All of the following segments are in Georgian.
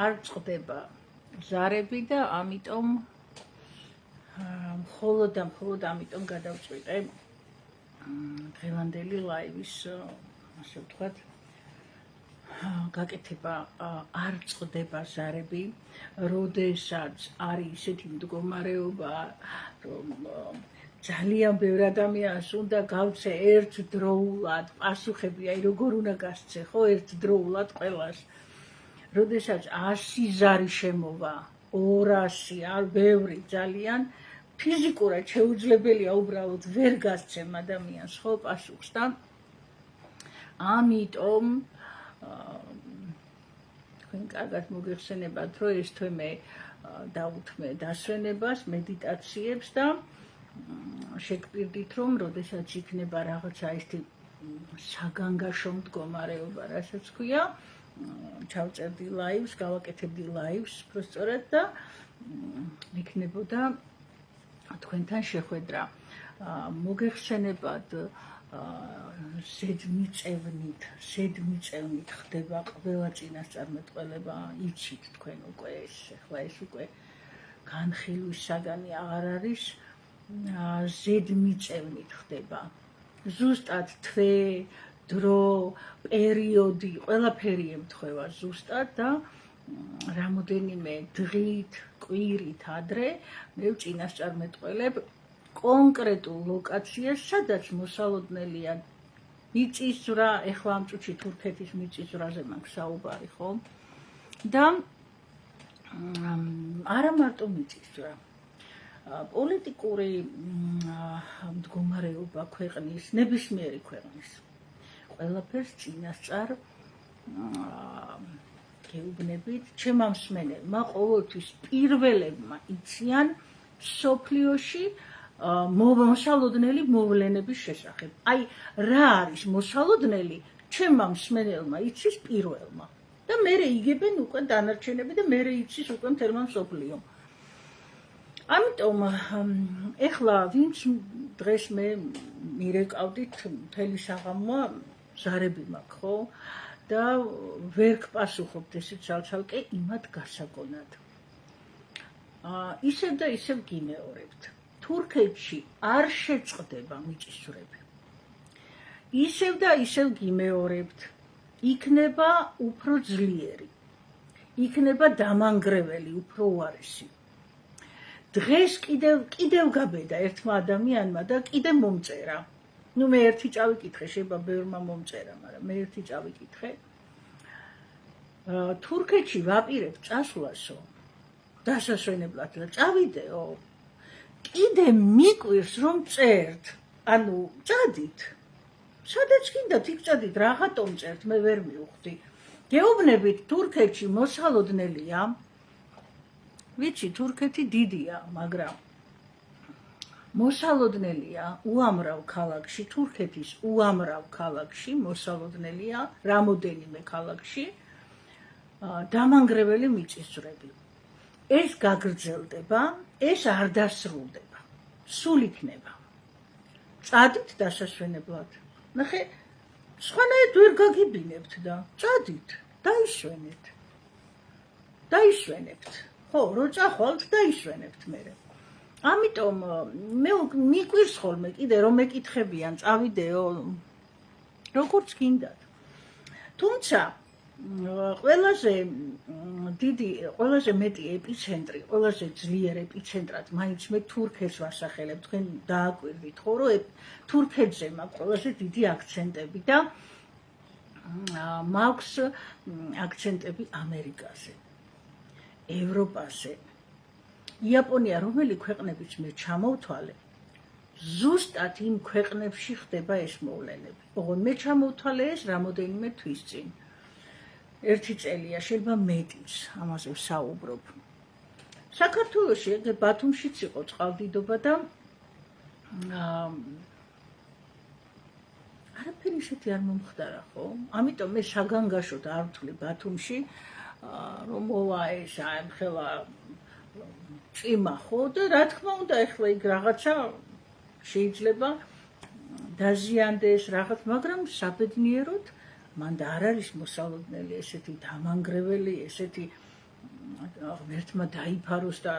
არ წყდება ზარები და ამიტომ მხოლოდ ამიტომ გადავწყვიტე დღევანდელი ლაივის ასე ვთქვათ გაკეთება არ წყდება ზარები, როდესაც არის ისეთი მდგომარეობა, რომ ძალიან ბევრ ადამიანს უნდა გავცე ერთდროულად პასუხები, აი როგორ უნდა გასცე, ხო, ერთდროულად ყველას. როდესაც 100 ზარი შემოვა, 200, არ ბევრი ძალიან ფიზიკურად შეუძლებელია უბრალოდ ვერ გასცემ ადამიანს, ხო, პასუხს და ამიტომ თქვენ კარგად მოგეხსენებათ, რომ ეს თვე დავუთმე დასვენებას, მედიტაციებს და შეგპირდით, რომ როდესაც იქნება რაღაცა ისეთი საგანგაშო მდგომარეობა, რასაც ქვია, ჩავწერდი ლაივს, გავაკეთებდი ლაივს პროსწორად და იქნებოდა თქვენთან შეხვედრა. მოგეხსენებათ ზედმიწევნით ხდება ყველა წინასწარმეტყველება, იცით თქვენ უკვე ახლა ეს უკვე განხილვის საგანი აღარ არის, ზედმიწევნით ხდება. ზუსტად თვე, დრო, პერიოდი, ყველაფერი ემთხვევა ზუსტად და რამოდენიმე დღით, კვირით ადრე მე წინასწარმეტყველებ კონკრეტულ ლოკაციას, სადაც მოსალოდნელია მიწისძვრა, ეხლა ამ წუთში თურქეთის მიწისძვრაზე მაქვს საუბარი, ხო? და არა მარტო მიწისძვრა. პოლიტიკური მდგომარეობა ქვეყნის, ნებისმიერი ქვეყნის ყველაფერს წინასწარ გეუბნებით, ჩემმა მსმენელმა ყოველთვის პირველებმა იციან სოფლიოში მოსალოდნელი მოვლენების შესახებ. აი, რა არის მოსალოდნელი, ჩემმა მსმენელმა იცის პირველმა. და მერე იგებენ უკვე დანარჩენები და მერე იცის უკვე მთელმა მსოფლიომ. ამიტომ ეხლა ვინც დღეს მე მირეკავდით მთელი საღამოა ზარები მაქვს, ხო? და ვერ გპასუხობთ ესე ცალ-ცალკე იმათ გასაგონად. ისევ და ისევ გიმეორებთ. თურქეთში არ შეწყდება მიწისძვრები. ისევ და ისევ გიმეორებთ. იქნება უფრო ძლიერი. იქნება დამანგრეველი, უფრო უარესი. დღეს კიდევ გაბედა ერთმა ადამიანმა და კიდევ მომწერა. მე ერთი წავიკითხე, შეიძლება ბევრმა მომწერა, მაგრამ მე ერთი წავიკითხე. თურქეთში ვაპირებ წასვლასო, დასასვენებლად და წავიდეო. კიდე მიკვირს რომ წერთ, ანუ წადით. სადაც გინდათ იქ წადით, რაღაცომ წერთ, მე ვერ მივხვდი. გეუბნებით თურქეთში მოსალოდნელია. ვიცი, თურქეთი დიდია, მაგრამ მოსალოდნელია უამრავ ქალაქში, თურქეთის უამრავ ქალაქში მოსალოდნელია რამოდენიმე ქალაქში დამანგრეველი მიწისძვრები. ეს გაგრძელდება, ეს არ დასრულდება. სულ იქნება. წადით დასასვენებლად. ნახე, სხვანაირად ვერ გაგიბინებთ და წადით, დაისვენებთ. ხო, რო წახვალთ დაისვენებთ მერე. ამიტომ მე მიკვირს ხოლმე კიდე რომ ეკითხებიან, წავიდეო, როგორც გინდათ. თუმცა ყველაზე მეტი ეპიცენტრი, ყველაზე ძლიერ ეპიცენტრად მაინც მე თურქეთს ვასახელებ, თქვენ დააკვირდით, ხო, რომ თურქეთზე მაქვს ყველაზე დიდი აქცენტები და მაქვს აქცენტები ამერიკაზე, ევროპაზე. იაპონია, რომელი ქვეყნებიც მე ჩამოვთვალე, ზუსტად იმ ქვეყნებში ხდება ეს მოვლენები. ოღონდ მე ჩამოვთვალე ეს რამოდენიმე თვის წინ. ერთი წელია, შეიძლება მეტიც ამაზე ვსაუბრობ. საქართველოში ეგ ბათუმშიც იყო წყალდიდობა და არაფერი ისეთი არ მომხდარა, ხო? ამიტომ მე საგანგაშოდ არ ვთვლი ბათუმში, რომ მოვა ეს ამხელა წიმა, ხო? და რა თქმა უნდა, ეხლა იქ რაღაცა შეიძლება დაზიანდეს რაღაც, მაგრამ საბედნიეროდ მან და არ არის მოსალოდნელი ესეთი დამანგრეველი, ესეთი ერთმა დაიფაროს და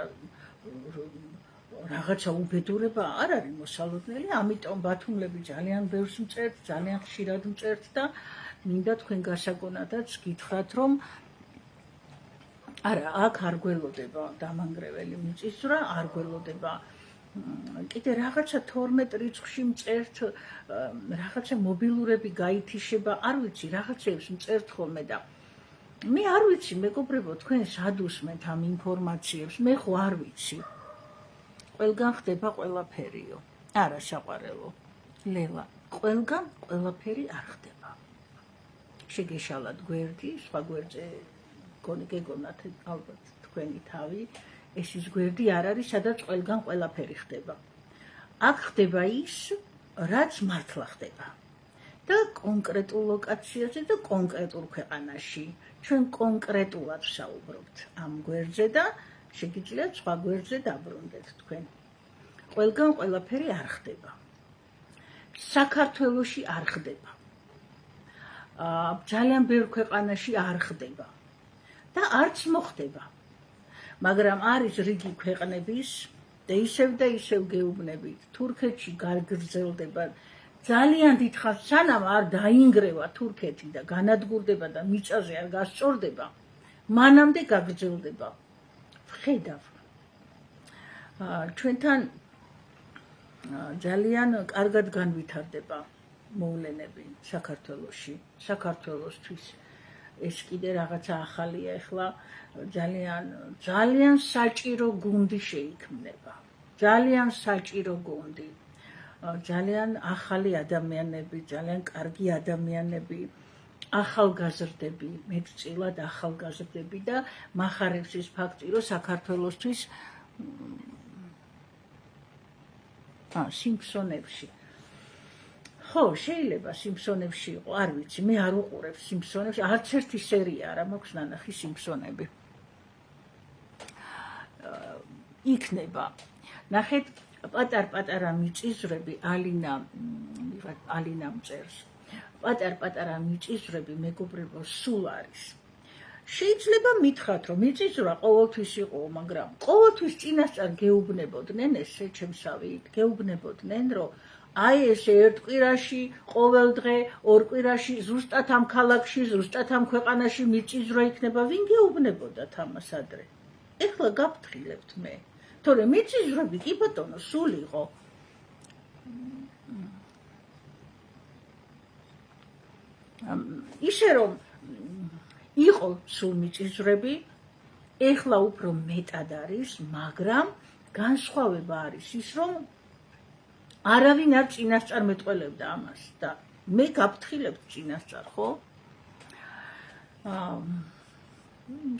რაღაცა უბედურება არ არის მოსალოდნელი, ამიტომ ბათუმლები ძალიან ბევრს მწერთ, ძალიან ხშირად მწერთ და მინდა თქვენ გასაგონადაც გითხრათ, რომ არა, აქ არ გველოდება დამანგრეველი მიწისძვრა, არ გველოდება კიდე რაღაცა 12 რიცხვში მწერთ, რაღაცა მობილურები გაითიშება, არ ვიცი, რაღაცებს მწერთ ხოლმე და მე არ ვიცი, მეგობრებო, თქვენ სად უსმენთ ამ ინფორმაციებს, მე ხო არ ვიცი. ყველგან ხდება ყველაფერიო. არა საყვარელო. ლელა, ყველგან ყველაფერი არ ხდება. შეგეშალათ გვერდი, სხვა გვერდზე გეგონათ ალბათ თქვენი თავი, ეს ის გვერდი არ არის, სადაც ყველგან ყველაფერი ხდება. აქ ხდება ის, რაც მართლა ხდება. და კონკრეტულ ლოკაციაზე და კონკრეტულ ქვეყანაში. ჩვენ კონკრეტულად ვსაუბრობთ ამ გვერდზე და შეგიძლიათ სხვა გვერდზე დაბრუნდეთ თქვენ. ყველგან ყველაფერი არ ხდება. საქართველოში არ ხდება. ძალიან ბევრ ქვეყანაში არ ხდება. და არც მოხდება. მაგრამ არის რიგი ქვეყნების და ისევ გეუბნებით, თურქეთში გაგრძელდება ძალიან დიდხანს, სანამ არ დაინგრევა თურქეთი და განადგურდება და მიწაზე არ გასწორდება, მანამდე გაგრძელდება. ვხედავ. ჩვენთან ძალიან კარგად განვითარდება მოვლენები საქართველოში, საქართველოსთვის. ეს კიდე რაღაცა ახალია ახლა, ძალიან საჭირო გუნდი შეიქმნება. ძალიან საჭირო გუნდი. ძალიან ახალი ადამიანები, ძალიან კარგი ადამიანები, ახალგაზრდები, მეტწილად ახალგაზრდები და მახარებს ის ფაქტი, რომ საქართველოსთვის სიმფსონებში. ხო, შეიძლება სიმფსონებში იყო, არ ვიცი, მე არ უყურებ სიმფსონებში, არც ერთი სერია არ მაქვს ნანახი სიმფსონები. იქნება. ნახეთ, პატარ-პატარა მიწისძვრები ალინა მწერს. პატარ-პატარა მიწისძვრები, მეგობრებო, სულ არის. შეიძლება მითხრათ, რომ მიწისძვრა ყოველთვის იყო, მაგრამ ყოველთვის წინასწარ გეუბნებოდნენ, ესე ჩემსავით, გეუბნებოდნენ, რომ აი ესე ერთ კვირაში, ყოველ დღე, ორ კვირაში, ზუსტად ამ ქალაქში, ზუსტად ამ ქვეყანაში მიწისძვრა იქნება, ვინ გეუბნებოდათ ამას ადრე? ეხლა გაფრთხილებთ მე. თორემ მიწისძვრები კი ბატონო სულ იყო. ისე რომ იყო სულ მიწისძვრები, ეხლა უფრო მეტად არის, მაგრამ განსხვავება არის ის, რომ არავინ არ წინასწარ მეტყველებდა ამას და მე გაფრთხილებთ წინასწარ, ხო?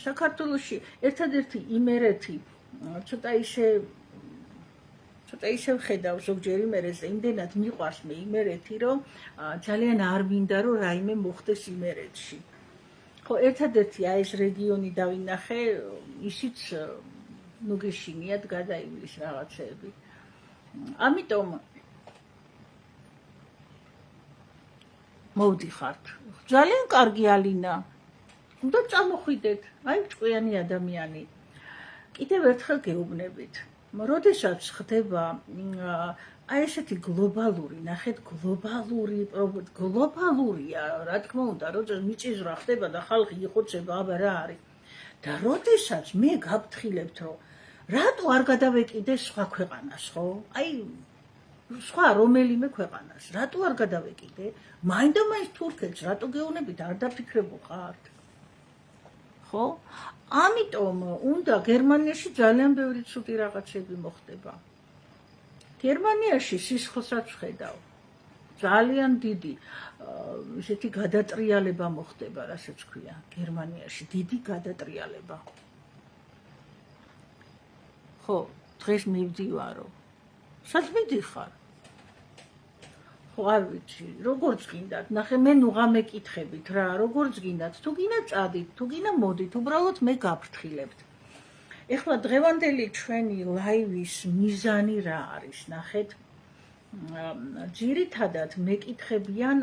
საქართველოში ერთადერთი იმერეთი ცოტა ისე ვხედავ ზოგჯერ იმერეთს და იმდენად მიყვარს მე იმერეთი, რომ ძალიან არ მინდა, რომ რაიმე მოხდეს იმერეთში. ხო, ერთადერთი აი ეს რეგიონი დავინახე, ისიც ნუ გეშინიათ გადაივლის რაღაცეები. ამიტომ მოვდიხართ. ძალიან კარგი ალინა. უნდა წამოხვიდეთ, აი ჭკვიანი ადამიანი. კიდევ ერთხელ გეუბნებით. როდესაც ხდება აი ესეთი გლობალური, ნახეთ, გლობალურია, რა თქმა უნდა, როდესაც მიწისძვრა ხდება და ხალხი იხოცება, აბა რა არის. და როდესაც მე გაფრთხილებთ, რომ რატო არ გადავეკიდე სხვა ქვეყანას, ხო? აი სხვა რომელიმე ქვეყანას, რატო არ გადავეკიდე? მაინდა-მაინც თურქეთს, რატო გეუბნებით, არ დაფიქრებულ ხართ? ხო? ამიტომ უნდა გერმანიაში ძალიან ბევრი ცუდი რაღაცები მოხდება. გერმანიაში სისხლსაც ვხედავ. ძალიან დიდი ესეთი გადატრიალება მოხდება, რასაც ქვია, გერმანიაში დიდი გადატრიალება. ხო, დღეს მივდივარო. სად მიდიხარ? ხო, არ ვიცი, როგორც გინდათ, ნახე, მე ნუ გამეკითხებით რა, როგორც გინდათ, თუ გინდა წადით, თუ გინდა მოდით, უბრალოდ მე გაფრთხილებთ. ეხლა დღევანდელი ჩვენი ლაივის მიზანი რა არის, ნახეთ, ძირითადად მეკითხებიან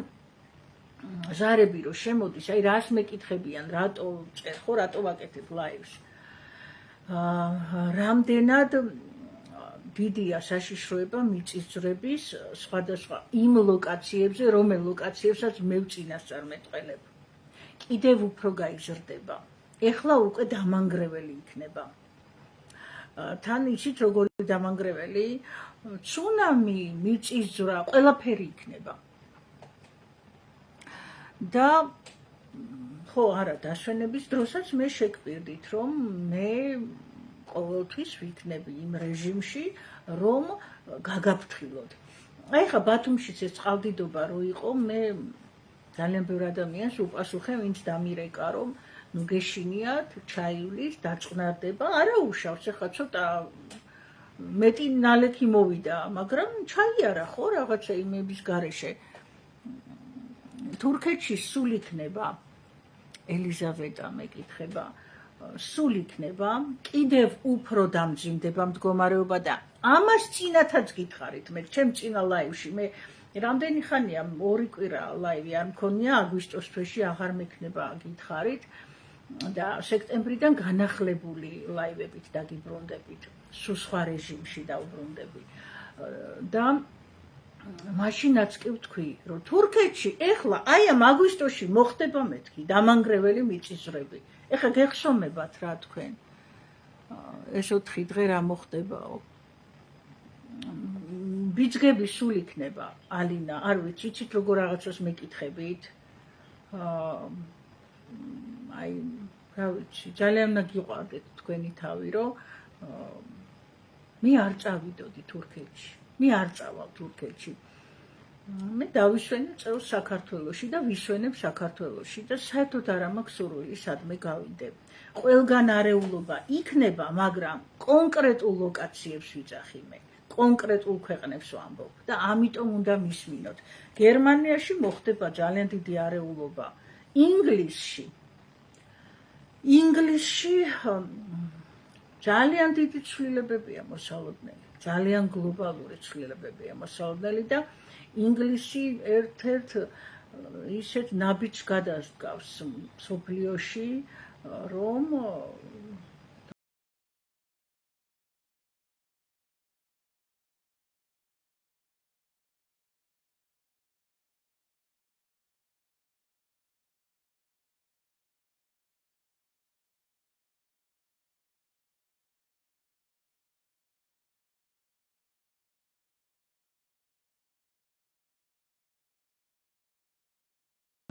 ზარები რო შემოდის, აი რას მეკითხებიან, რატო წერ ხო, რატო ვაკეთებ ლაივს. რამდენად დიდია საშიშროება მიწისძვრების სხვადასხვა იმ ლოკაციებზე, რომელ ლოკაციებსაც მე ვწინასწარ მეტყველებ. კიდევ უფრო გაიზრდება. ეხლა უკვე დამანგრეველი იქნება. თან იცით როგორი დამანგრეველი, ცუნამი, მიწისძვრა, ყველაფერი იქნება. და ხო, არა, დასვენების დროსაც მე შეგპირდით, რომ მე ყოველთვის ვიქნები იმ რეჟიმში, რომ გაგაფრთხილოთ. აი ხა ბათუმშიც ეს წყალდიდობა რო იყო, მე ძალიან ბევრ ადამიანს უპასუხე, ვინც დამირეკა, რომ ნუ გეშინიათ, ჩაივლის, დაწყნარდება, არა უშავს, ეხლა ცოტა მეტი ნალექი მოვიდა, მაგრამ ჩაიარა ხო რაღაცა იმების გარეშე. თურქეთში სულ იქნება ელიზავეტა მეკითხება, სულ იქნება, კიდევ უფრო დამძიმდება მდგომარეობა და ამას წინათაც გითხარით მე, ჩემ წინა ლაივში, მე რამდენი ხანია 2 კვირა ლაივი არ მქონია, აგვისტოს თვეში აღარ მექნება გითხარით და სექტემბრიდან განახლებული ლაივებით დაგიბრუნდებით, სულ სხვა რეჟიმში დავბრუნდები და მაშინაც კი ვთქვი, რომ თურქეთში ეხლა აი ამ აგვისტოში მოხდება მეთქი დამანგრეველი მიწისძვრები. ეხლა გეხსომებათ რა თქვენ? ეს 4 დღე რა მოხდებაო? ბიძგები სულ იქნება, ალინა, არ ვიცი, იცით როგორ რაღაცას მეკითხებით? აი, რა ვიცი, ძალიან უნდა გიყვარდეთ თქვენი თავი, რომ მე არ წავიდოდი თურქეთში. მე არ წავალ თურქეთში. მე დავისვენე წელს საქართველოში და ვისვენებ საქართველოში და საერთოდ არ მაქვს სურვილი სადმე გავიდე. ყველგან არეულობა იქნება, მაგრამ კონკრეტულ ლოკაციებს ვიძახი მე. კონკრეტულ ქვეყნებს ვამბობ და ამიტომ უნდა მისმინოთ. გერმანიაში მოხდება ძალიან დიდი არეულობა. ინგლისში ძალიან დიდი ცვლილებებია მოსალოდნელი. ძალიან გლობალური ცვლილებებია მოსალოდნელი და ინგლისი ერთ-ერთ ისეთ ნაბიჯს გადასდგავს მსოფლიოში, რომ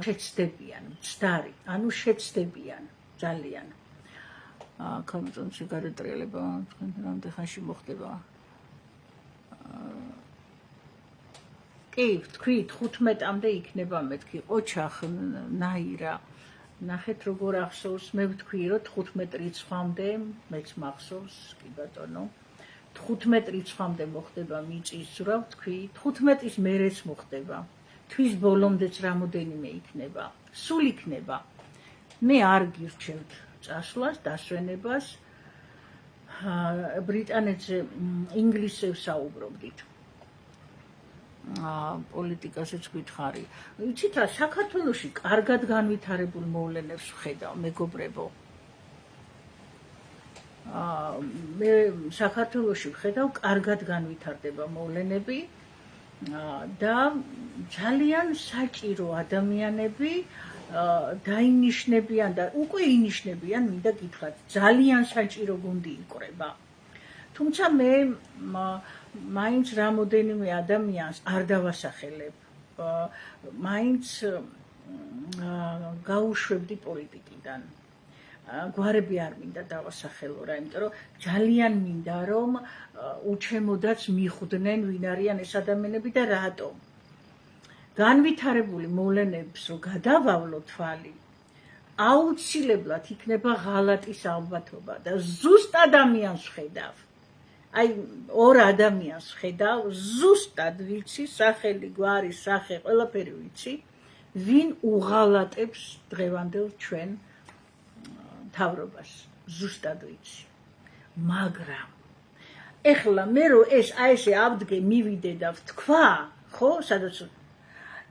შეცდებიან, მცდარი, ანუ შეცდებიან ძალიან. ქალწონში გადატრიალება თქვენ რამდენ ხანში მოხდება? კი, ვთქვით, 15-მდე იქნება მეთქი, ოჩახ, ნაირა. ნახეთ როგორ ახსოვს, მე ვთქვი, რომ 15 რიცხვამდე, მეც მახსოვს, კი ბატონო, 15 რიცხვამდე მოხდება მიწისძვრა, ვთქვი, 15-ის მერეც მოხდება. თვის ბოლომდეც რამოდენიმე იქნება, სულ იქნება. მე არ გირჩევთ წასვლას, დასვენებას, ბრიტანეთზე, ინგლისზე ვსაუბრობდით. პოლიტიკასაც გითხარი. იცით რა, საქართველოში კარგად განვითარებულ მოვლენებს ვხედავ, მეგობრებო. მე საქართველოში ვხედავ კარგად განვითარდება მოვლენები. და ძალიან საჭირო ადამიანები დაინიშნებიან და უკვე ინიშნებიან, მინდა გითხრათ, ძალიან საჭირო გუნდი იყრება. თუმცა მე მაინც რამოდენიმე ადამიანს არ დავასახელებ, მაინც გაუშვებდი პოლიტიკიდან. გვარები არ მინდა დავასახელო რა, იმიტომ რომ ძალიან მინდა რომ უჩემოდაც მიხვდნენ ვინ არიან ეს ადამიანები და რატომ. განვითარებული მოვლენებს რო გადავავლო თვალი, აუცილებლად იქნება ღალატის ალბათობა და ზუსტ ადამიანს ვხედავ. აი, 2 ადამიანს ვხედავ, ზუსტად ვიცი, სახელი, გვარი, სახე, ყველაფერი ვიცი, ვინ უღალატებს დღევანდელ ჩვენ თავრობას, ზუსტად ვიცი. მაგრამ ეხლა მე რო ეს აი ესე ავდგე, მივიდე და ვთქვა, ხო, სადაც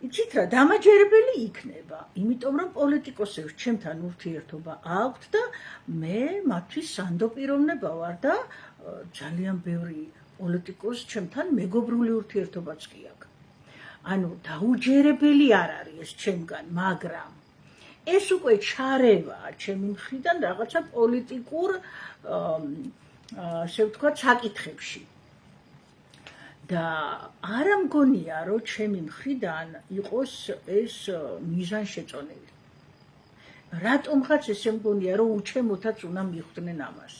იცით რა, დამაჯერებელი იქნება, იმიტომ რომ პოლიტიკოსებს ჩემთან ურთიერთობა აქვთ და მე მათთვის სანდოპიროვნება ვარ და ძალიან ბევრი პოლიტიკოსი ჩემთან მეგობრული ურთიერთობაც კი აქვს. ანუ დაუჯერებელი არ არის ეს ჩემგან, მაგრამ ეს უკვე ჩარევაა ჩემი მხრიდან რაღაცა პოლიტიკურ ასე ვთქვათ საკითხებში. და არ მგონია რომ ჩემი მხრიდან იყოს ეს მიზანშეწონილი. რატომღაც ესე მგონია რომ უჩემოთაც უნდა მიხვდნენ ამას.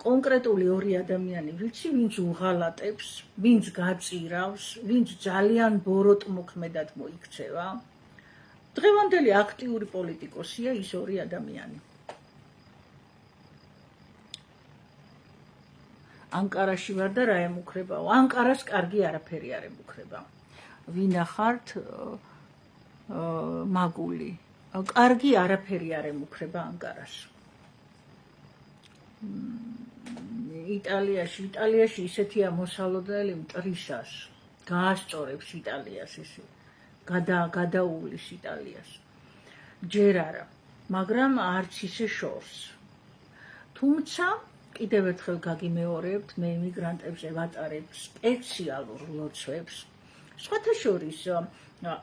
კონკრეტული ორი ადამიანი ვიცი, ვინც უღალატებს, ვინც გაწირავს, ვინც ძალიან ბოროტმოქმედად მოიქცევა. დღევანდელი აქტიური პოლიტიკოსია ის ორი ადამიანი. ანკარაში ვარ და რა ემუქრებაო? ანკარას კარგი არაფერი არ ემუქრება. ვინახართ მაგული. კარგი არაფერი არ ემუქრება ანკარას. იტალიაში ისეთია მოსალოდნელი მტრისას, გაასწორებს იტალიას ესე. გადაუვლის იტალიას. ჯერ არა, მაგრამ არც ისე შორს. თუმცა კიდევ ერთხელ გაგიმეორებთ, მე იმიგრანტებზე ვატარებ სპეციალურ ლოცვებს. სხვათა შორის,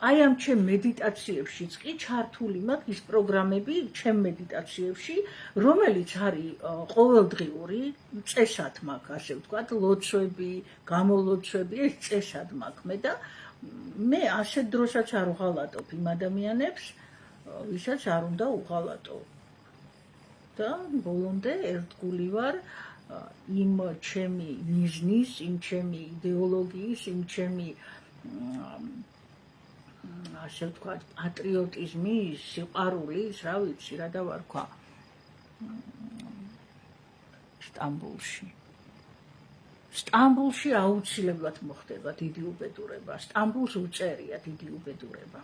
აი ამ ჩემ მედიტაციებშიც კი ჩართული მაქვს ის პროგრამები ჩემ მედიტაციებში, რომელიც არის ყოველდღიური, წესად მაქვს, ასე ვთქვათ, ლოცვები, გამოლოცვები, ეს წესად მაქვს მე და მე ასეთ დროსაც არ უღალატობ იმ ადამიანებს, ვისაც არ უნდა უღალატო. და ბოლომდე ერთგული ვარ იმ ჩემი ვიზნის, იმ ჩემი იდეოლოგიის, იმ ჩემი ასე ვთქვათ, პატრიოტიზმის, სიყვარულის, რა ვიცი, რა დავარქვა სტამბოლში. სტამბოლში აუცილებლად მოხდება დიდი უბედურება. სტამბოლს უწერია დიდი უბედურება.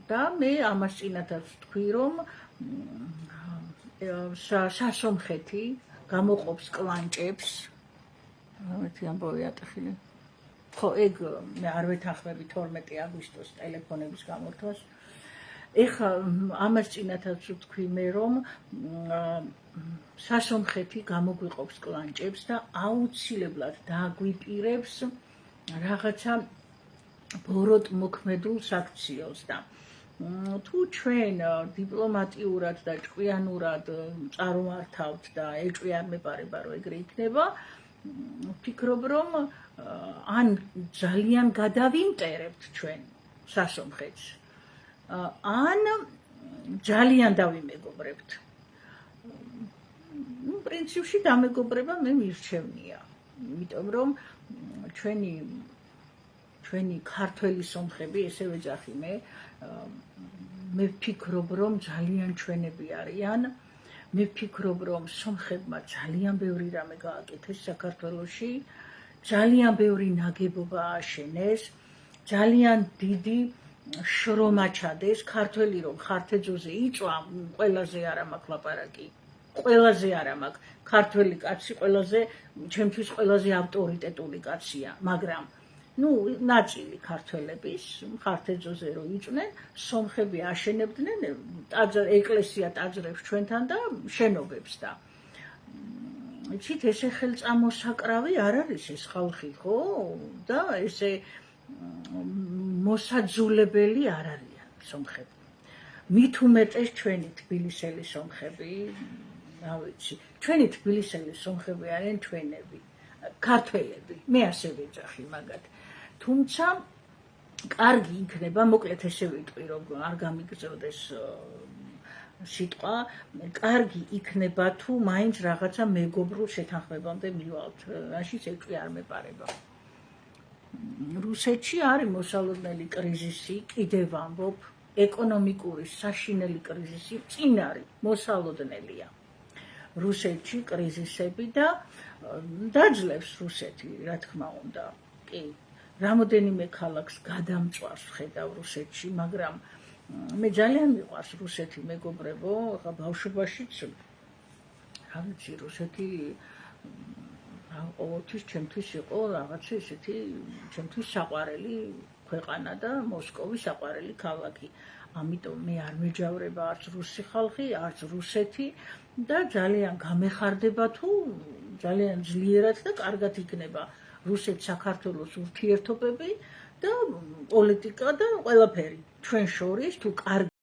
და მე ამას წინათაც ვთქვი, რომ სასომხეთი გამოყოფს კლანჭებს. მეთი ამბავი ატეხილი. ხო, ეგ მე არ ვეთანხმები 12 აგვისტოს ტელეფონების გამორთვას. ეხლა ამას წინათაც ვთქვი მე, რომ სასომხეთი გამოგვიყოფს კლანჭებს და აუცილებლად დააგვიპირებს რაღაცა ბოროტმოქმედულ საქციელს და თუ ჩვენ დიპლომატიურად და ჭკვიანურად წარმართავთ და ეჭვი არ მეპარება რომ ეგრე იქნება, ვფიქრობ რომ ან ძალიან გადავიმტერებთ ჩვენ სასომხეთს, ან ძალიან დავიმეგობრებთ. პრინციპში დამეგობრება მე მირჩევნია, იმიტომ რომ ჩვენი ქართველი სომხები, ესე ვეძახი მე ვფიქრობ რომ ძალიან ჩვენები არიან, მე ვფიქრობ რომ სომხებმა ძალიან ბევრი რამე გააკეთეს საქართველოში, ძალიან ბევრი ნაგებობა ააშენეს, ძალიან დიდი შრომა ჩადეს, ქართველი რომ ხართეძოზე იწვა, ყველაზე არ მაქვს ლაპარაკი, ყველაზე არ მაქვს, ქართველი კაცი ყველაზე, ჩემთვის ყველაზე ავტორიტეტული კაცია, მაგრამ ნაწილი ქართველების ხართეძოზე რომ იჭნენ, სომხები აშენებდნენ ეკლესია ტაძრებს ჩვენთან და შენობებს და იცით, ესე ხელწამოსაკრავი არ არის ეს ხალხი, ხო? და ესე მოსაძულებელი არ არიან სომხები. მით უმეტეს ჩვენი თბილისელი სომხები, რა ვიცი, ჩვენი თბილისელი სომხები არიან ჩვენები, ქართველები, მე ასე ვეძახი მაგათ. თუმცა კარგი იქნება, მოკლედ ესე ვიტყვი, რომ არ გამიგრძელდეს სიტყვა, კარგი იქნება თუ მაინც რაღაცა მეგობრულ შეთანხმებამდე მივალთ, რაშიც ეჭვი არ მეპარება. რუსეთში არის მოსალოდნელი კრიზისი, კიდევ ვამბობ, ეკონომიკური საშინელი კრიზისი წინ არის, მოსალოდნელია. რუსეთში კრიზისები და დაძლევს რუსეთი, რა თქმა უნდა, კი. რამოდენიმე ქალაქს გადამწვავს ხედავ რუსეთში, მაგრამ მე ძალიან მიყვარს რუსეთი მეგობრებო, ახლა ბავშვობაშიც, რა ვიცი, რუსეთი ყოველთვის ჩემთვის იყო რაღაცა ესეთი ჩემთვის საყვარელი ქვეყანა და მოსკოვი საყვარელი ქალაქი. ამიტომ მე არ მეჯავრება არც რუსი ხალხი, არც რუსეთი და ძალიან გამეხარდება თუ ძალიან ძლიერად და კარგად იქნება რუსეთ-საქართველოს ურთიერთობები და პოლიტიკა და ყველაფერი ჩვენ შორის თუ კარგი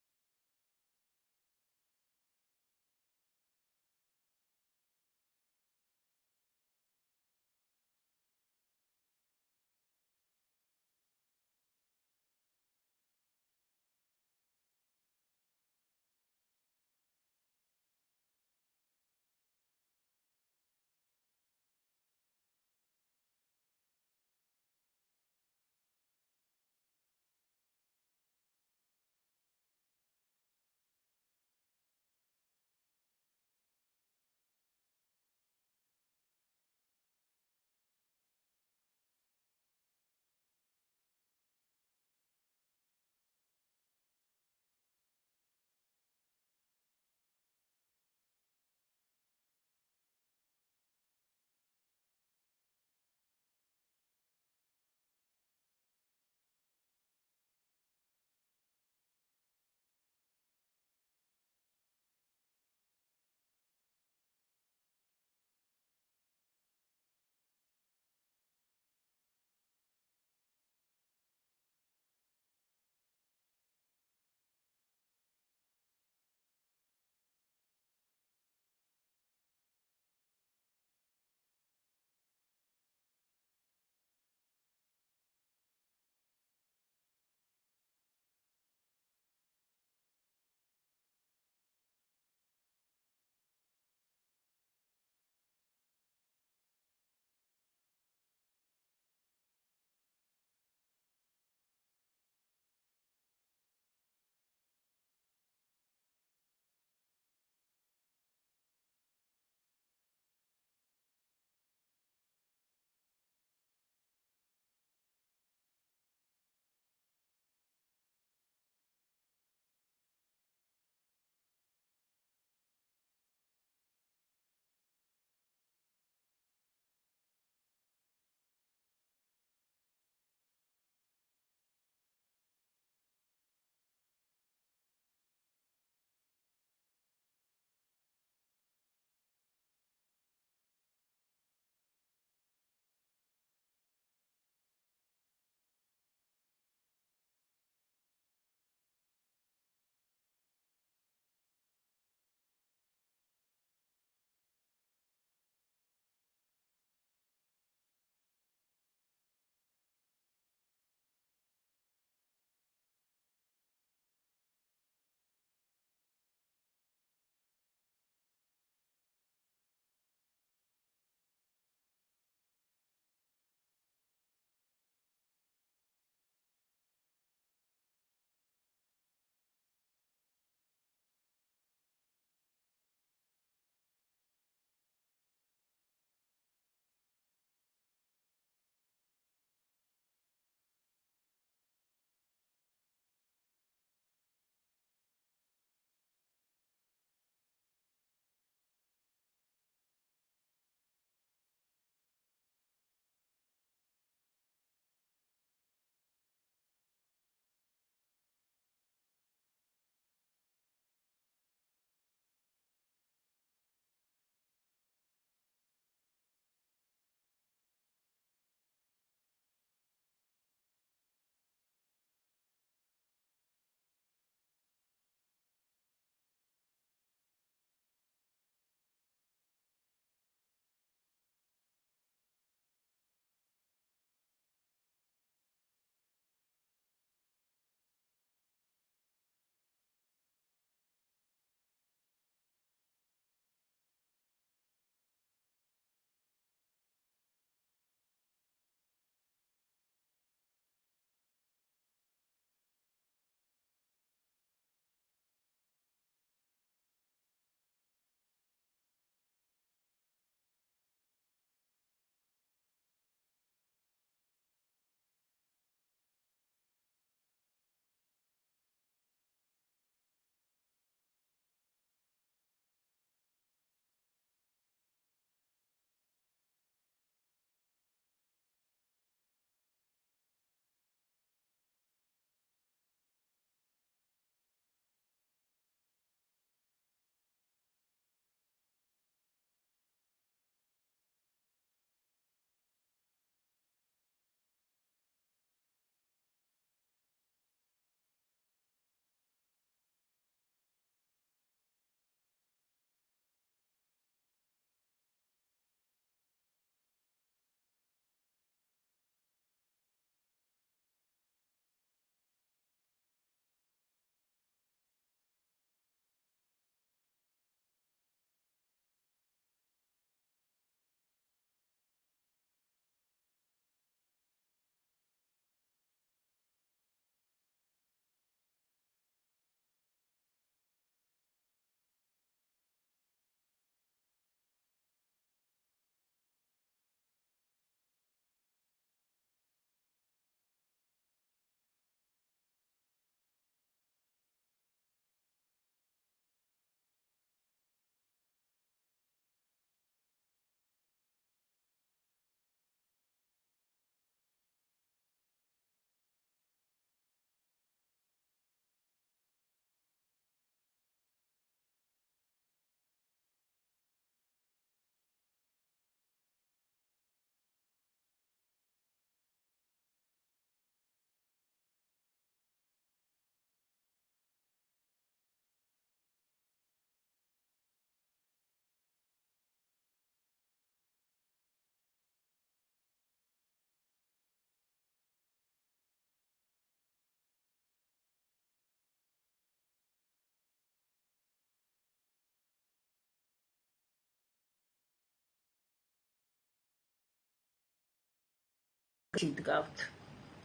გიდგავთ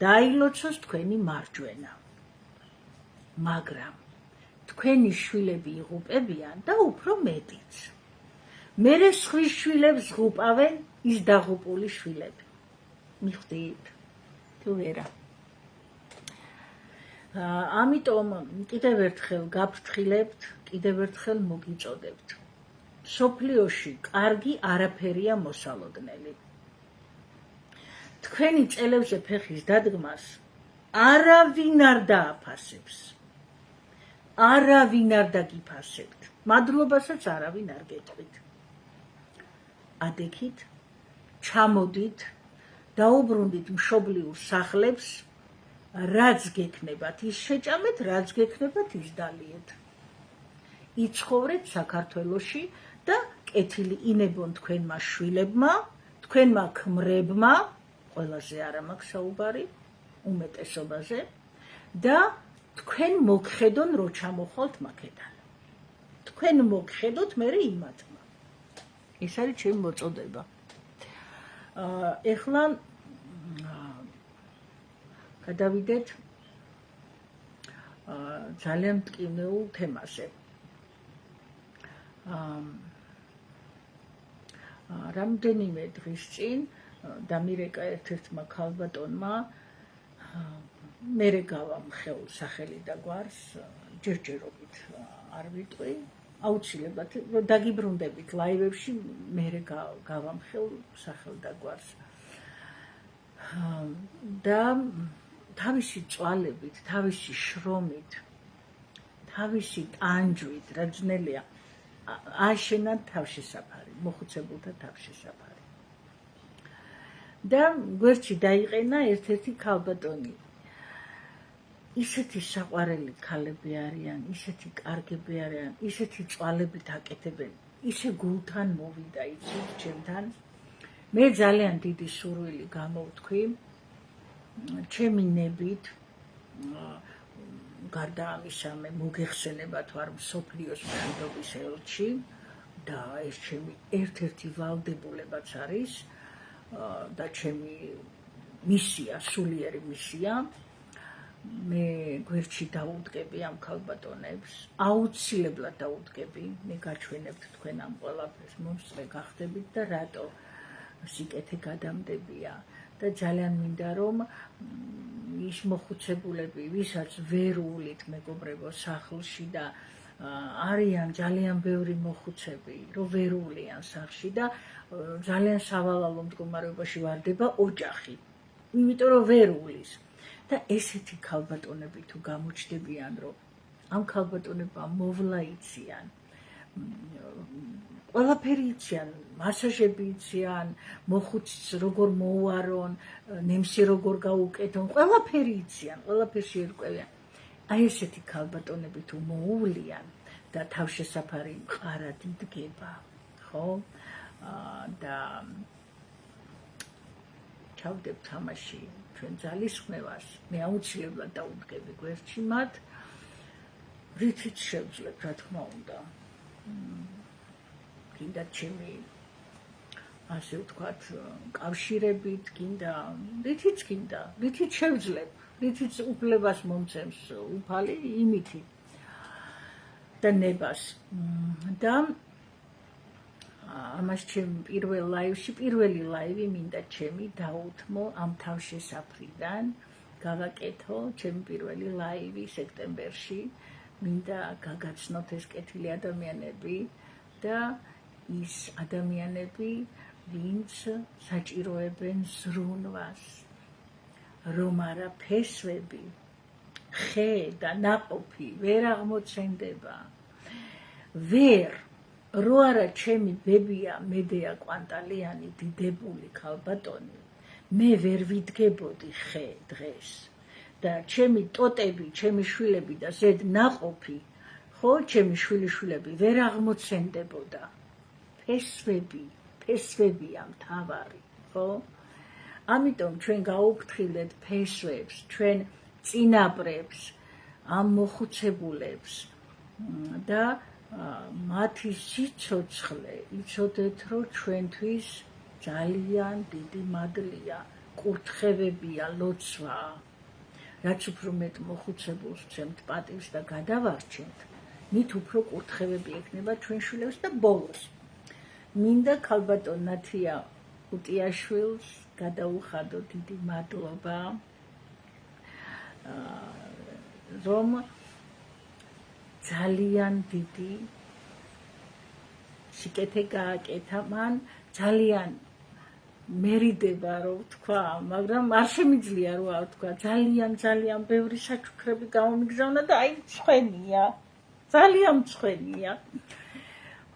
დაილოცოს თქვენი მარჯვენა, მაგრამ თქვენი შვილები იღუპებიან და უფრო მეტიც. მერე სხვის შვილებს ღუპავენ ის დაღუპული შვილები. მიხვდით? თუ ვერა. ამიტომ კიდევ ერთხელ გაფრთხილებთ, კიდევ ერთხელ მოგიწოდებთ. სოფლიოში კარგი არაფერია მოსალოდნელი. თქვენი წელებზე ფეხის დადგმას არავინ არ დააფასებს. არავინ არ დაგიფასებთ. მადლობასაც არავინ არ გეტყვით. ადექით, ჩამოდით, დაუბრუნდით მშობლიურ სახლებს, რაც გექნებათ ის შეჭამეთ, რაც გექნებათ ის დალიეთ. იცხოვრეთ საქართველოში და კეთილი ინებონ თქვენმა შვილებმა, თქვენმა ქმრებმა, ყველაზე არა მაქვს საუბარი, უმეტესობაზე და თქვენ მოგხედონ რო ჩამოხვალთ მაქედან. თქვენ მოგხედოთ მერე იმათმა. ეს არის ჩემი მოწოდება. ეხლა გადავიდეთ ძალიან მტკივნეულ თემაზე. რამდენიმე დღის წინ დამირეკა ერთ-ერთმა ქალბატონმა მერე გავამხეულ სახელი და გვარს ჯერჯერობით არ ვიტყვი, აუცილებლად დაგიბრუნდებით ლაივებში მერე გავამხეულ სახელ და გვარს. და თავისი წვალებით, თავისი შრომით, თავისი ტანჯვით, რა ძნელია, აშენა თავშესაფარი, მოხუცებულთა თავშესაფარი. და გვერდში დაიყენა ერთ-ერთი ქალბატონი. ისეთი საყვარელი ქალები არიან, ისეთი კარგები არიან, ისეთი წვალებით აკეთებენ, ისე გულთან მოვიდა იცით ჩემთან. მე ძალიან დიდი სურვილი გამოვთქვი ჩემი ნებით, გარდა ამისა მე მოგეხსენებათ ვარ მსოფლიოს მშვიდობის ელჩი და ეს ჩემი ერთ-ერთი ვალდებულებაც არის და ჩემი მისია, სულიერი მისია. მე გვერდში დაუდგები ამ ქალბატონებს, აუცილებლად დაუდგები, მე გაჩვენებთ თქვენ ამ ყველაფერს, მომსწრე გახდებით და რატო სიკეთე გადამდებია და ძალიან მინდა რომ ის მოხუცებულები, ვისაც ვერ უვლით მეგობრებო სახლში და არიან ძალიან ბევრი მოხუცები, რომ ვერ უვლიან სახლში და ძალიან სავალალო მდგომარეობაში ვარდება ოჯახი, იმიტომ რომ ვერ უვლის. და ესეთი ქალბატონები თუ გამოჩნდებიან, რომ ამ ქალბატონებმა მოვლა იციან, ყველაფერი იციან, მასაჟები იციან, მოხუცს როგორ მოუარონ, ნემსი როგორ გაუკეთონ, ყველაფერი იციან, ყველაფერში ერკვევიან. აი ესეთი ქალბატონები თუ მოუვლიან და თავშესაფარი მყარად იდგება, ხო? და ჩავდებთ ამაში ჩვენ ძალისხმევას, მე აუცილებლად დაუდგები გვერდში მათ, რითიც შევძლებთ, რა თქმა უნდა. გინდა ჩემი, ასე ვთქვათ, კავშირებით, გინდა, რითიც გინდა, რითიც შევძლებ, რითიც უფლებას მომცემს უფალი იმითი და ნებას. და ამას ჩემ პირველ ლაივში, პირველი ლაივი მინდა ჩემი დაუთმო ამ თავშესაფრიდან, გავაკეთო ჩემი პირველი ლაივი სექტემბერში, მინდა გაგაცნოთ ეს კეთილი ადამიანები და ის ადამიანები, ვინც საჭიროებენ ზრუნვას, რომ არა ფესვები, ხე და ნაყოფი ვერ აღმოცენდება, ვერ რო არა ჩემი ბებია მედეა კვანტალიანი დიდებული ქალბატონი, მე ვერ ვიდგებოდი ხე დღეს და ჩემი ტოტები, ჩემი შვილები და ზედ ნაყოფი, ხო, ჩემი შვილიშვილები ვერ აღმოცენდებოდა. ფესვებია მთავარი, ხო? ამიტომ ჩვენ გაუფრთხილეთ ფესვებს, ჩვენ წინაპრებს, ამ მოხუცებულებს და მათი სიცოცხლე იცოდეთ, რომ ჩვენთვის ძალიან დიდი მადლია, კურთხევებია, ლოცვა, რაც უფრო მეტ მოხუცებულს ვცემთ პატივს და გადავარჩენთ, მით უფრო კურთხევები ექნება ჩვენ შვილებს და ბოლოს. მინდა ქალბატონ ნათია უტიაშვილს გადაუხადო დიდი მადლობა, რომ ძალიან დიდი სიკეთე გააკეთა მან, ძალიან მერიდება რომ ვთქვა, მაგრამ არ შემიძლია რომ არ ვთქვა, ძალიან ბევრი საჩუქრები გამომიგზავნა და აი მწვენია, ძალიან მწვენია.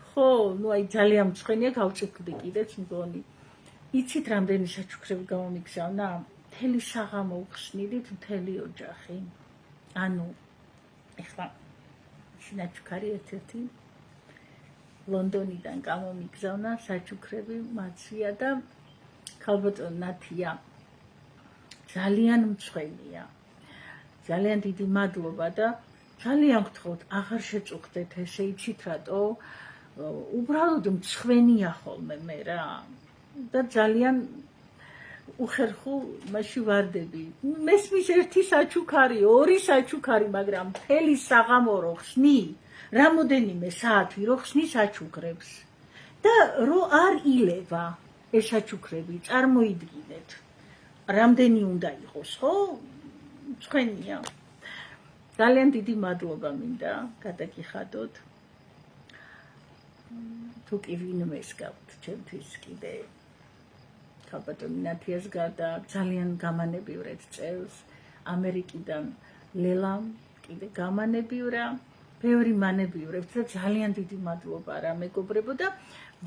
ხო, ნუ აი ძალიან მწვენია, გავწიფდი კიდეც მგონი. იცით რამდენი საჩუქრები გამომიგზავნა? მთელი საღამო უხსნიდით მთელი ოჯახი. ანუ ეხლა საჩუქარი ერთ-ერთი ლონდონიდან გამომიგზავნა საჩუქრები მაცვია და ქალბატონ ნათია ძალიან მწვენია. ძალიან დიდი მადლობა და ძალიან გთხოვთ, აღარ შეწუხდეთ ესე, იცით რატო? უბრალოდ მწვენია ხოლმე მე რა. და ძალიან უხერხულ მასში ვარდები. მესმის ერთი საჩუქარი, ორი საჩუქარი, მაგრამ მთელი საღამო რო ხსნი, რამოდენიმე საათი რო ხსნი საჩუქრებს და რო არ ილევა ეს საჩუქრები, წარმოიდგინეთ. რამდენი უნდა იყოს, ხო? მწვენია. ძალიან დიდი მადლობა მინდა გადაგიხადოთ. თუ კი ვინმეს გაქვთ ჩემთვის კიდე ქალბატონ ნათიას გარდა ძალიან გამანებივრად წელს ამერიკიდან ლელამ კიდე გამანებივრა, ბევრი მანებივრებს და ძალიან დიდი მადლობა რა მეგობრებო და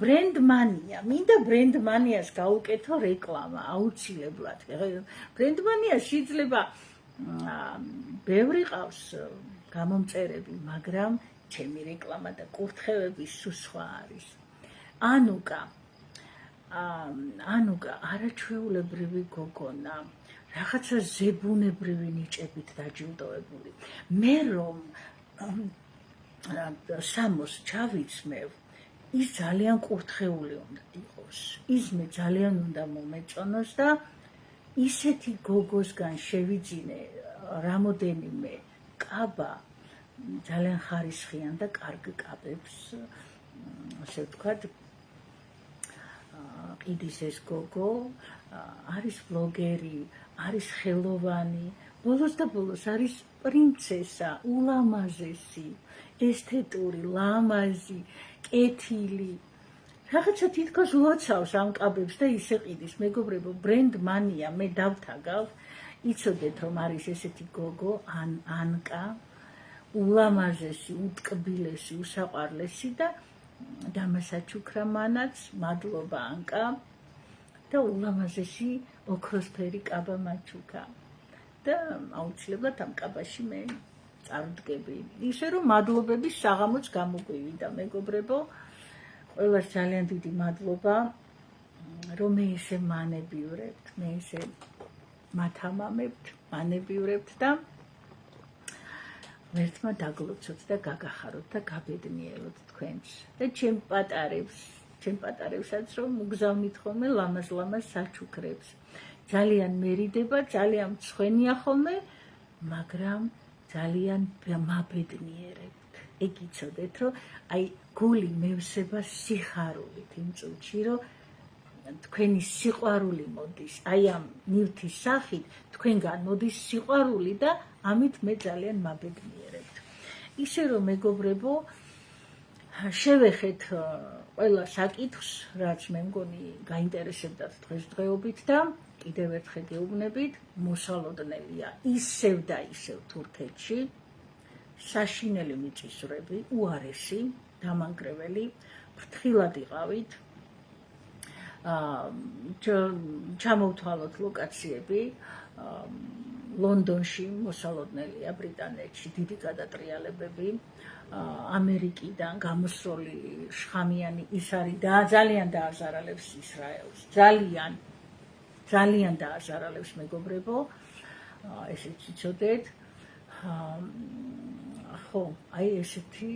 ბრენდმანია, მინდა ბრენდმანიას გაუკეთო რეკლამა აუცილებლად. ბრენდმანია შეიძლება ბევრი ყავს გამომწერები, მაგრამ ჩემი რეკლამა და კურთხევები სულ სხვა არის. ანუკა არაჩვეულებრივი გოგონა, რაღაცა ზებუნებრივი ნიჭებით დაჯილდოებული. მე რომ სამოს ჩავიცმევ, ის ძალიან კურთხეული უნდა იყოს. ის მე ძალიან უნდა მომეწონოს და ისეთი გოგოსგან შევიძინე რამოდენიმე კაბა, ძალიან ხარისხიან და კარგ კაბებს, ასე ვთქვათ, ყიდის ეს გოგო, არის ბლოგერი, არის ხელოვანი, ბოლოს და ბოლოს არის პრინცესა, ულამაზესი, ესთეტური, ლამაზი, კეთილი. რაღაცა თითქოს ლოცავს ამ კაბებს და ისე ყიდის. მეგობრებო, ბრენდმანია, მე დავთაგავ, იცოდეთ რომ არის ესეთი გოგო, ანკა, ულამაზესი, უტკბილესი, უსაყვარლესი და დამასაჩუქრა მანაც, მადლობა ანკა და ულამაზესი ოქროსფერი კაბა მაჩუქა და აუცილებლად ამ კაბაში მე წავდგები. ისე რომ მადლობების საღამოც გამოგვივიდა მეგობრებო, ყველას ძალიან დიდი მადლობა რომ მე ესე მანებივრებთ, მე ესე მათამამებთ, მანებივრებთ და ერთმა დაგლოცოთ და გაგახაროთ და გაბედნიეროთ თქვენს და ჩემ პატარებსაც რომ მგზავნით ხოლმე ლამაზ-ლამაზ საჩუქრებს. ძალიან მერიდება, ძალიან მწვენია ხოლმე, მაგრამ ძალიან მაბედნიერებთ. ეგ იცოდეთ, რომ აი გული მევსება სიხარულით იმ წუთში, რომ თქვენი სიყვარული მოდის, აი ამ ნივთის სახით თქვენგან მოდის სიყვარული და ამით მე ძალიან მაბედნიერებთ. ისე რომ მეგობრებო, შევეხეთ ყველა საკითხს, რაც მე მგონი გაინტერესებდათ დღესდღეობით და კიდევ ერთხელ გეუბნებით, მოსალოდნელია ისევ და ისევ თურქეთში, საშინელი მიწისძვრები, უარესი, დამანგრეველი, ფრთხილად იყავით, ჩამოვთვალოთ ლოკაციები, ლონდონში მოსალოდნელია, ბრიტანეთში დიდი გადატრიალებები, ამერიკიდან გამოსროლი შხამიანი ის არის და ძალიან დააზარალებს ისრაელს, ძალიან დააზარალებს მეგობრებო, ესეც იცოდეთ. ხო, აი ესეთი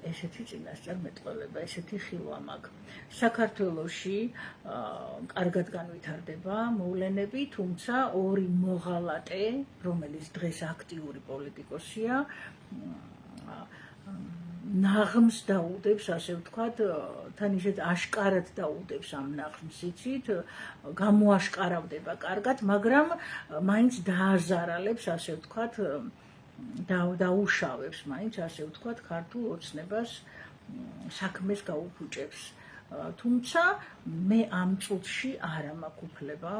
ესეთი წინასწარმეტყველება, ესეთი ხილვა მაქვს. საქართველოში კარგად განვითარდება მოვლენები, თუმცა ორი მოღალატე, რომელიც დღეს აქტიური პოლიტიკოსია, ნაღმს დაუდებს, ასე ვთქვათ, თან ისეთ აშკარად დაუდებს ამ ნაღმს, იცით, გამოაშკარავდება კარგად, მაგრამ მაინც დააზარალებს, ასე ვთქვათ, დაუშავებს მაინც, ასე ვთქვათ, ქართულ ოცნებას, საქმეს გაუფუჭებს. თუმცა მე ამ წუთში არ მაქვს უფლება,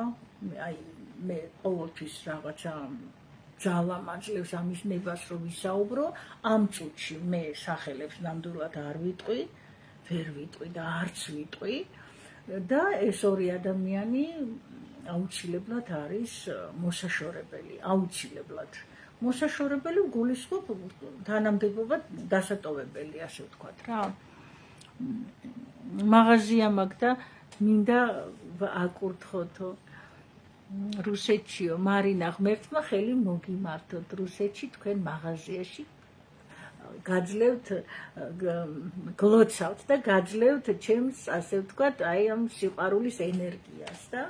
მე ყოველთვის რაღაცა ძალა მაძლევს ამის ნებას, რომ ვისაუბრო, ამ წუთში მე სახელებს ნამდვილად არ ვიტყვი, ვერ ვიტყვი და არც ვიტყვი და ეს ორი ადამიანი აუცილებლად არის მოსაშორებელი, აუცილებლად. მოსაშორებელი გულისხმობ თანამდებობად დასატოვებელი, ასე ვთქვათ რა. მაღაზია მაქვს და მინდა აკურთხოთო. რუსეთშიო, მარინა ღმერთმა ხელი მოგიმართოთ. რუსეთში თქვენ მაღაზიაში გაძლევთ, გლოცავთ და გაძლევთ ჩემს, ასე ვთქვათ, აი ამ სიყვარულის ენერგიას და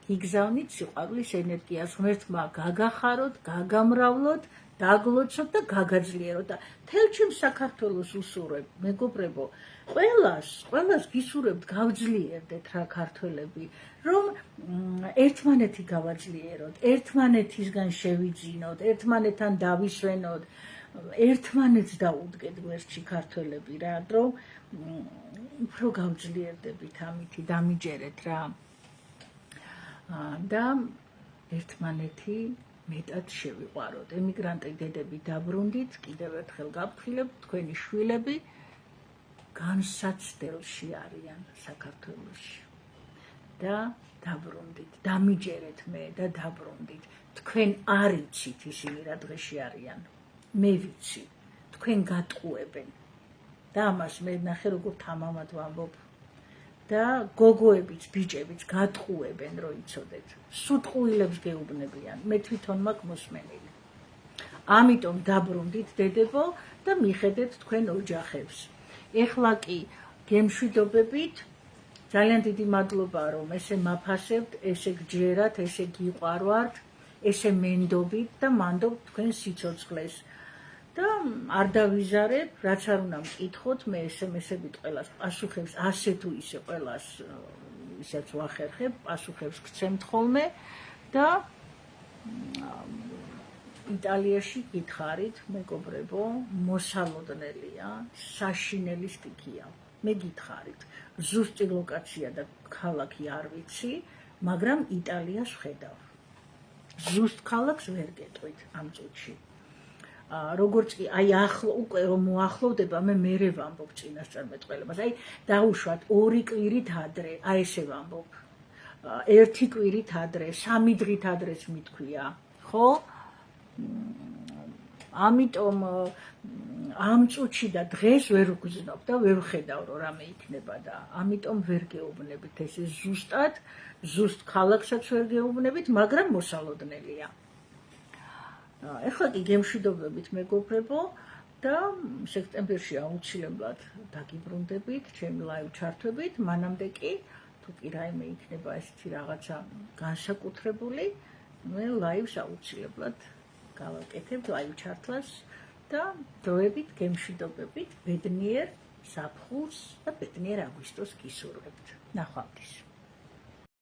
გიგზავნით სიყვარულის ენერგიას. ღმერთმა გაგახაროთ, გაგამრავლოთ, დაგლოცოთ და გაგაძლიეროთ და თელ ჩემს საქართველოს უსურვებ, მეგობრებო, ყველას გისურვებთ გავძლიერდეთ რა ქართველები, რომ ერთმანეთი გავაძლიეროთ, ერთმანეთისგან შევიძინოთ, ერთმანეთთან დავისვენოთ, ერთმანეთს დაუდგეთ გვერდში ქართველები რა, რომ უფრო გავძლიერდებით ამითი, დამიჯერეთ რა. და ერთმანეთი მეტად შევიყვაროთ. ემიგრანტი დედები დაბრუნდით, კიდევ ერთხელ გავფრთხილებთ, თქვენი შვილები განსაცდელში არიან საქართველოში. და დაბრუნდით, დამიჯერეთ მე და დაბრუნდით. თქვენ არ იცით ისინი რა დღეში არიან. მე ვიცი, თქვენ გატყუებენ. და ამას მე ნახე როგორ თამამად ვამბობ. და გოგოებიც, ბიჭებიც გატყუებენ, რომ იცოდეთ. სუტყუილებს გეუბნებიან, მე თვითონ მაქვს მოსმენილი. ამიტომ დაბრუნდით დედებო და მიხედეთ თქვენ ოჯახებს. ეხლა კი გემშვიდობებით, ძალიან დიდი მადლობა, რომ ესე მაფასებთ, ესე გჯერათ, ესე გიყვარვართ, ესე მენდობით და მანდობთ თქვენ სიცოცხლეს. და არ დავიზარებ, რაც არ უნდა მკითხოთ, მე SMS-ებით ყველას პასუხებს, ასე თუ ისე ყველას ისაც ვახერხებ, პასუხებს გცემთ ხოლმე და იტალიაში გითხარით, მეგობრებო, მოსალოდნელია, საშინელი სტიქია. მე გითხარით, ზუსტი ლოკაცია და ქალაქი არ ვიცი, მაგრამ იტალიას ვხედავ. ზუსტ ქალაქს ვერ გეტყვით ამ წუთში. როგორც კი აი უკვე რომ მოახლოვდება, მე ვამბობ წინასწარმეტყველებას. აი დაუშვათ 2 კვირით ადრე, აი ესე ვამბობ. 1 კვირით ადრე, 3 დღით ადრეც მithქვია, ხო? ამიტომ ამ წუთში და დღეს ვერ ვგზნობ და ვერ ვხედავ რომ რამე იქნება და ამიტომ ვერ გეუბნებით ესე ზუსტად, ზუსტ ქალაქსაც ვერ გეუბნებით, მაგრამ მოსალოდნელია. ეხლა კი გემშვიდობებით მეგობრებო და სექტემბერში აუცილებლად დაგიბრუნდებით ჩემი ლაივ ჩართვებით, მანამდე კი თუ კი რაიმე იქნება ესეთი რაღაცა განსაკუთრებული, მე ლაივს აუცილებლად გავაკეთებ ლაივ ჩართვას და დროებით გემშვიდობებით, ბედნიერ ზაფხულს და ბედნიერ აგვისტოს გისურვებთ. ნახვამდის.